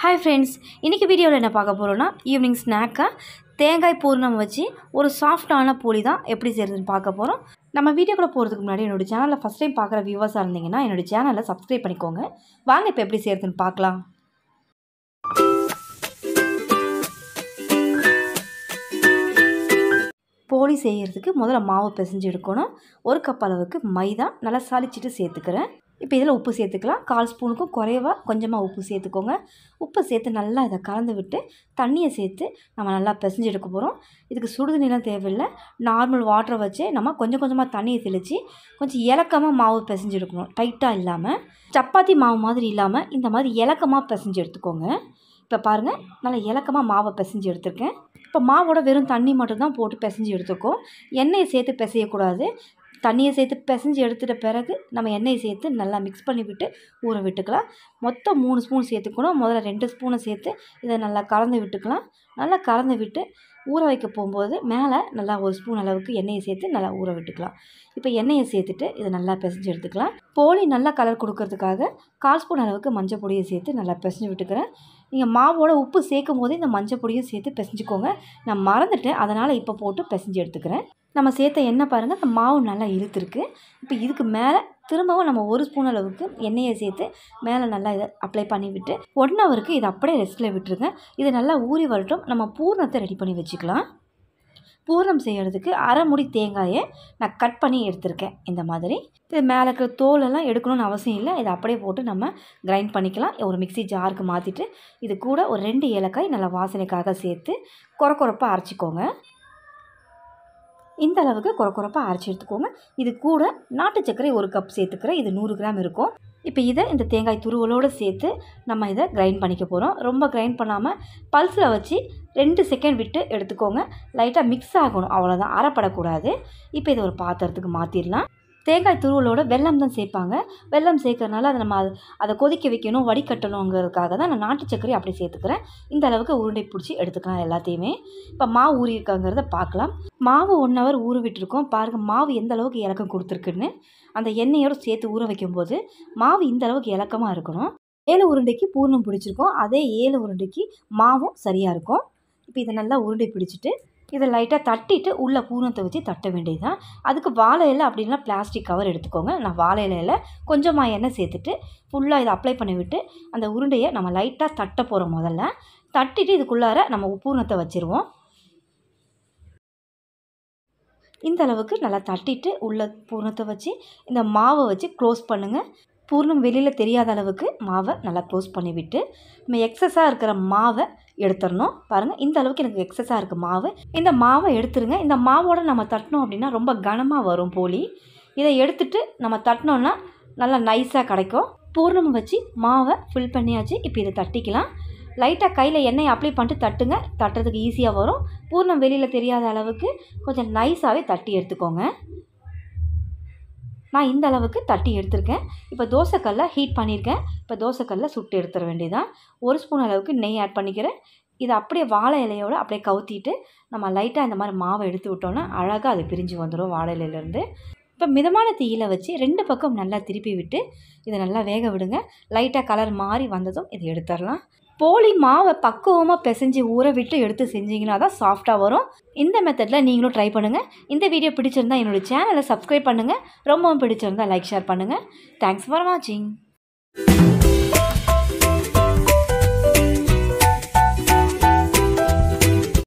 Hi friends, இன்னைக்கு வீடியோல என்ன பார்க்க போறோம்னா ஈவினிங் ஸ்நாக்கா தேங்காய் பூரணம் வச்சு ஒரு சாஃப்ட்டான போலி தான் எப்படி செய்யறதுன்னு பார்க்க போறோம். நம்ம வீடியோக்குள்ள போறதுக்கு முன்னாடி என்னோட சேனலை ஃபர்ஸ்ட் டைம் பார்க்குற வியூவர்ஸா இருந்தீங்கன்னா என்னோட சேனலை சப்ஸ்கிரைப் பண்ணிக்கோங்க. வாங்க இப்போ எப்படி செய்யறதுன்னு பார்க்கலாம். போலி செய்யறதுக்கு முதல்ல மாவு பிசைஞ்சு எடுக்கணும். 1 கப் அளவுக்கு மைதா நல்லா சலிச்சிட்டு சேர்த்துக்கிறேன். இப்போ இதில் உப்பு சேர்த்துக்கலாம். 1/4 ஸ்பூனுக்கும் குறைவா கொஞ்சமாக உப்பு சேர்த்துக்கோங்க. உப்பு சேர்த்து நல்லா இதை கலந்து விட்டு தண்ணியை சேர்த்து நம்ம நல்லா பிசைஞ்சு எடுக்க போகிறோம். இதுக்கு சுடுதண்ணிலாம் தேவையில்லை. நார்மல் வாட்டரை வச்சு நம்ம கொஞ்சம் கொஞ்சமாக தண்ணியை தெளித்து கொஞ்சம் இலக்கமாக மாவு பிசைஞ்சு எடுக்கணும். டைட்டாக இல்லாமல் சப்பாத்தி மாவு மாதிரி இல்லாமல் இந்த மாதிரி இலக்கமாக பிசைஞ்சு எடுத்துக்கோங்க. இப்போ பாருங்கள், நல்லா இலக்கமாக மாவை பிசைஞ்சு எடுத்துருக்கேன். இப்போ மாவோட வெறும் தண்ணி மட்டும்தான் போட்டு பிசைஞ்சு எடுத்துக்கோம். எண்ணெயை சேர்த்து பிசையக்கூடாது. தண்ணியை சேர்த்து பிசைஞ்சு எடுத்துகிட்ட பிறகு நம்ம எண்ணெயை சேர்த்து நல்லா மிக்ஸ் பண்ணி விட்டு ஊற விட்டுக்கலாம். மொத்தம் 3 ஸ்பூன் சேர்த்துக்கணும். முதல்ல 2 ஸ்பூனை சேர்த்து இதை நல்லா கலந்து விட்டுக்கலாம். நல்லா கலந்து விட்டு ஊற வைக்க போகும்போது மேலே நல்லா 1 ஸ்பூன் அளவுக்கு எண்ணெயை சேர்த்து நல்லா ஊற விட்டுக்கலாம். இப்போ எண்ணெயை சேர்த்துட்டு இதை நல்லா பிசைஞ்சு எடுத்துக்கலாம். போலி நல்லா கலர் கொடுக்கறதுக்காக 1/4 ஸ்பூன் அளவுக்கு மஞ்சள் பொடியை சேர்த்து நல்லா பிசைஞ்சு விட்டுக்கிறேன். நீங்கள் மாவோட உப்பு சேர்க்கும் போது இந்த மஞ்சள் பொடியும் சேர்த்து பிசைஞ்சிக்கோங்க. நான் மறந்துட்டேன், அதனால் இப்போ போட்டு பிசைஞ்சு எடுத்துக்கிறேன். நம்ம சேர்த்த எண்ணெய் பாருங்கள், இந்த மாவு நல்லா இழுத்துருக்கு. இப்போ இதுக்கு மேலே திரும்பவும் நம்ம 1 ஸ்பூன் அளவுக்கு எண்ணெயை சேர்த்து மேலே நல்லா இதை அப்ளை பண்ணி விட்டு 1 ஹவருக்கு இதை அப்படியே ரெஸ்ட்டில் விட்டுருங்க. இது நல்லா ஊறி வரட்டும். நம்ம பூரணத்தை ரெடி பண்ணி வச்சுக்கலாம். பூரணம் செய்கிறதுக்கு 1/2 மூடி தேங்காயை நான் கட் பண்ணி எடுத்திருக்கேன். இந்த மாதிரி இது மேலே இருக்கிற தோலெல்லாம் எடுக்கணும்னு அவசியம் இல்லை. இதை அப்படியே போட்டு நம்ம கிரைண்ட் பண்ணிக்கலாம். ஒரு மிக்ஸி ஜாருக்கு மாற்றிட்டு இது கூட ஒரு 2 ஏலக்காய் நல்லா வாசனைக்காக சேர்த்து கொரப்பாக அரைச்சிக்கோங்க. இந்த அளவுக்கு கொரப்பாக அரைச்சி எடுத்துக்கோங்க. இது கூட நாட்டு சர்க்கரை 1 கப் சேர்த்துக்கிறேன். இது 100 கிராம் இருக்கும். இப்போ இதை இந்த தேங்காய் துருவலோடு சேர்த்து நம்ம இதை கிரைண்ட் பண்ணிக்க போகிறோம். ரொம்ப கிரைண்ட் பண்ணாமல் பல்ஸில் வச்சு 2 செகண்ட் விட்டு எடுத்துக்கோங்க. லைட்டாக மிக்ஸ் ஆகணும், அவ்வளோதான், அரைப்படக்கூடாது. இப்போ இதை ஒரு பாத்திரத்துக்கு மாற்றிடலாம். தேங்காய் துருவலோட வெல்லம் தான் சேர்ப்பாங்க. வெல்லம் சேர்க்கறனால அதை நம்ம அதை கொதிக்க வைக்கணும், வடிகட்டணுங்கிறதுக்காக தான் நான் நாட்டு சர்க்கரை அப்படி சேர்த்துக்கிறேன். இந்த அளவுக்கு உருண்டை பிடிச்சி எடுத்துக்கலாம் எல்லாத்தையுமே. இப்போ மாவு ஊறி இருக்காங்கிறத பார்க்கலாம். மாவு 1 ஹவர் ஊற விட்டுருக்கோம். பாருங்கள் மாவு எந்த அளவுக்கு இலக்கம் கொடுத்துருக்குன்னு. அந்த எண்ணெயோடு சேர்த்து ஊற வைக்கும்போது மாவு இந்த அளவுக்கு இலக்கமாக இருக்கணும். 7 உருண்டைக்கு பூர்ணம் பிடிச்சிருக்கோம். அதே 7 உருண்டைக்கு மாவும் சரியாக இருக்கும். இப்போ இதை நல்லா உருண்டை பிடிச்சிட்டு இதை லைட்டாக தட்டிட்டு உள்ளே பூரணத்தை வச்சு தட்ட வேண்டியதுதான். அதுக்கு வாழை இலை அப்படின்னா பிளாஸ்டிக் கவர் எடுத்துக்கோங்க. நான் வாழை இலையில் கொஞ்சமாக எண்ணெய் சேர்த்துட்டு ஃபுல்லாக இதை அப்ளை பண்ணி விட்டு அந்த உருண்டையை நம்ம லைட்டாக தட்ட போகிறோம். முதல்ல தட்டிட்டு இதுக்குள்ளார நம்ம பூரணத்தை வச்சுருவோம். இந்த அளவுக்கு நல்லா தட்டிட்டு உள்ள பூரணத்தை வச்சு இந்த மாவை வச்சு க்ளோஸ் பண்ணுங்கள். பூர்ணம் வெளியில் தெரியாத அளவுக்கு மாவை நல்லா க்ளோஸ் பண்ணிவிட்டு நம்ம எக்ஸஸாக இருக்கிற மாவை எடுத்துடணும். பாருங்கள், இந்த அளவுக்கு எனக்கு எக்ஸஸாக இருக்குது மாவு. இந்த மாவை எடுத்துருங்க. இந்த மாவோடு நம்ம தட்டினோம் அப்படின்னா ரொம்ப கனமாக வரும் போலி. இதை எடுத்துட்டு நம்ம தட்டினோன்னா நல்லா நைஸாக கிடைக்கும். பூர்ணம் வச்சு மாவை ஃபில் பண்ணியாச்சு. இப்போ இதை தட்டிக்கலாம். லைட்டாக கையில் எண்ணெயை அப்ளை பண்ணிட்டு தட்டுங்க. தட்டுறதுக்கு ஈஸியாக வரும். பூர்ணம் வெளியில் தெரியாத அளவுக்கு கொஞ்சம் நைஸாகவே தட்டி எடுத்துக்கோங்க. நான் இந்த அளவுக்கு தட்டி எடுத்திருக்கேன். இப்போ தோசைக்கல்லை ஹீட் பண்ணியிருக்கேன். இப்போ தோசைக்கல்லை சுட்டு எடுத்துட வேண்டியதான். 1 ஸ்பூன் அளவுக்கு நெய் ஆட் பண்ணிக்கிறேன். இதை அப்படியே வாழை இலையோடு அப்படியே கவுத்திட்டு நம்ம லைட்டாக இந்த மாதிரி மாவை எடுத்து விட்டோன்னா அழகாக அது பிரிஞ்சு வந்துடும் வாழை இலையிலேருந்து. இப்போ மிதமான தீயில் வச்சு 2 பக்கம் நல்லா திருப்பி விட்டு இதை நல்லா வேக விடுங்க. லைட்டாக கலர் மாறி வந்ததும் இதை எடுத்துடலாம். போலி மாவை பக்குவமாக பிசைஞ்சு ஊற விட்டு எடுத்து செஞ்சிங்கன்னா தான் சாஃப்டாக வரும். இந்த மெத்தடில் நீங்களும் ட்ரை பண்ணுங்கள். இந்த வீடியோ பிடிச்சிருந்தால் என்னோடய சேனலை சப்ஸ்கிரைப் பண்ணுங்கள். ரொம்பவும் பிடிச்சிருந்தால் லைக் ஷேர் பண்ணுங்கள். தேங்க்ஸ் ஃபார் வாட்சிங்.